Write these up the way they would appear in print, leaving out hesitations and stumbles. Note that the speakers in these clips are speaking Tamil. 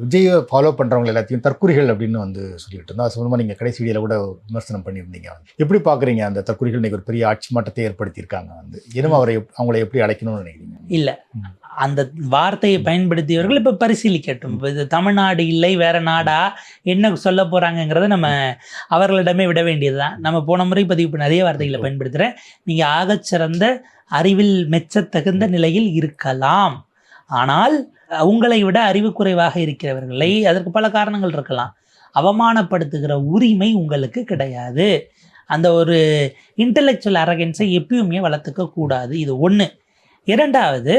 விஜயை ஃபாலோ பண்ணுறவங்க எல்லாத்தையும் தற்குறிகள் அப்படின்னு வந்து சொல்லிட்டு இருந்தோம். அது சம்பந்தமாக நீங்கள் கடைசி வீடியோவில் கூட விமர்சனம் பண்ணியிருந்தீங்க. எப்படி பார்க்குறீங்க அந்த தற்குறிகள் இன்னைக்கு ஒரு பெரிய ஆட்சி மாற்றத்தை ஏற்படுத்தியிருக்காங்க வந்து இனிமே அவங்களை எப்படி அழைக்கணும்னு நினைக்கிறீங்க? இல்லை, அந்த வார்த்தையை பயன்படுத்தியவர்கள் இப்போ பரிசீலிக்கட்டும். இப்போ இது தமிழ்நாடு இல்லை வேற நாடா என்ன சொல்ல போகிறாங்கங்கிறத நம்ம அவர்களிடமே விட வேண்டியது தான். நம்ம போன முறை பதிவு பண்ண அதே வார்த்தைகளை பயன்படுத்துகிறேன். நீங்கள் ஆகச்சிறந்த அறிவில் மெச்சத்தகுந்த நிலையில் இருக்கலாம், ஆனால் உங்களை விட அறிவு குறைவாக இருக்கிறவர்களை, அதற்கு பல காரணங்கள் இருக்கலாம், அவமானப்படுத்துகிற உரிமை உங்களுக்கு கிடையாது. அந்த ஒரு இன்டெலெக்சுவல் அரகன்ஸை எப்பயுமே வளர்த்துக்க கூடாது. இது ஒன்று. இரண்டாவது,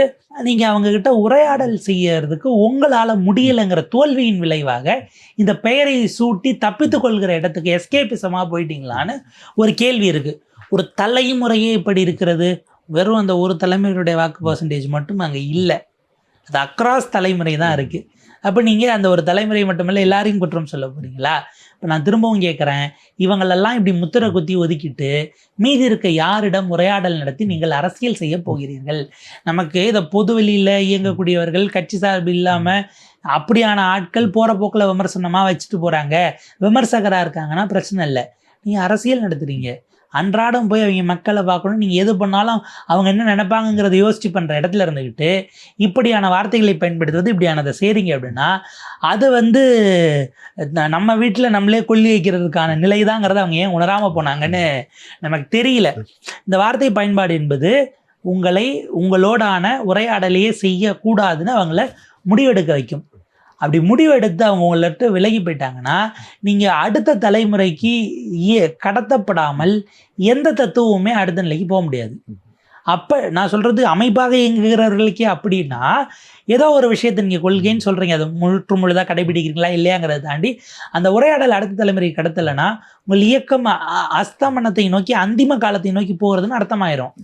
நீங்கள் அவங்கக்கிட்ட உரையாடல் செய்யறதுக்கு உங்களால் முடியலைங்கிற தோல்வியின் விளைவாக இந்த பெயரை சூட்டி தப்பித்து கொள்கிற இடத்துக்கு எஸ்கேபிசமாக போயிட்டீங்களான்னு ஒரு கேள்வி இருக்குது. ஒரு தலைமுறையே இப்படி இருக்கிறது. வெறும் அந்த ஒரு தலைமுறையுடைய வாக்கு பர்சன்டேஜ் மட்டும் அங்கே இல்லை, அது அக்ராஸ் தலைமுறை தான் இருக்குது. அப்போ நீங்கள் அந்த ஒரு தலைமுறை மட்டுமில்லை எல்லாரையும் குற்றம் சொல்ல போகிறீங்களா? இப்போ நான் திரும்பவும் கேட்குறேன், இவங்களெல்லாம் இப்படி முத்திரை குத்தி ஒதுக்கிட்டு மீதி இருக்க யாரிடம் உரையாடல் நடத்தி நீங்கள் அரசியல் செய்ய போகிறீர்கள்? நமக்கு இதை பொது வெளியில் இயங்கக்கூடியவர்கள், கட்சி சார்பு இல்லாமல் அப்படியான ஆட்கள் போகிற போக்கில் விமர்சனமாக வச்சுட்டு போகிறாங்க, விமர்சகராக இருக்காங்கன்னா பிரச்சனை இல்லை. நீங்கள் அரசியல் நடத்துகிறீங்க, அன்றாடம் போய் அவங்க மக்களை பார்க்கணும். நீங்கள் எது பண்ணாலும் அவங்க என்ன நினைப்பாங்கங்கிறத யோசிச்சு பண்ணுற இடத்துல இருந்துக்கிட்டு இப்படியான வார்த்தைகளை பயன்படுத்துவது, இப்படியானதை செய்கிறீங்க அப்படின்னா அது வந்து நம்ம வீட்டில் நம்மளே கொல்லி வைக்கிறதுக்கான நிலை தாங்கிறத அவங்க ஏன் உணராமல் போனாங்கன்னு நமக்கு தெரியல. இந்த வார்த்தை பயன்பாடு என்பது உங்களோடான உரையாடலையே செய்யக்கூடாதுன்னு அவங்கள முடிவெடுக்க வைக்கும். அப்படி முடிவெடுத்து அவங்க உங்கள்கிட்ட விலகி போயிட்டாங்கன்னா நீங்கள் அடுத்த தலைமுறைக்கு கடத்தப்படாமல் எந்த தத்துவமுமே அடுத்த நிலைக்கு போக முடியாது. அப்போ நான் சொல்கிறது அமைப்பாக இயங்குகிறவர்களுக்கே அப்படின்னா ஏதோ ஒரு விஷயத்தை நீங்கள் கொள்கைன்னு சொல்கிறீங்க, அது முழுதாக கடைபிடிக்கிறீங்களா இல்லையாங்கிறத தாண்டி அந்த உரையாடல் அடுத்த தலைமுறைக்கு கடத்தலைன்னா உங்கள் இயக்கம் அஸ்தமனத்தை நோக்கி, அந்திம காலத்தை நோக்கி போகிறதுன்னு அர்த்தமாயிரும்.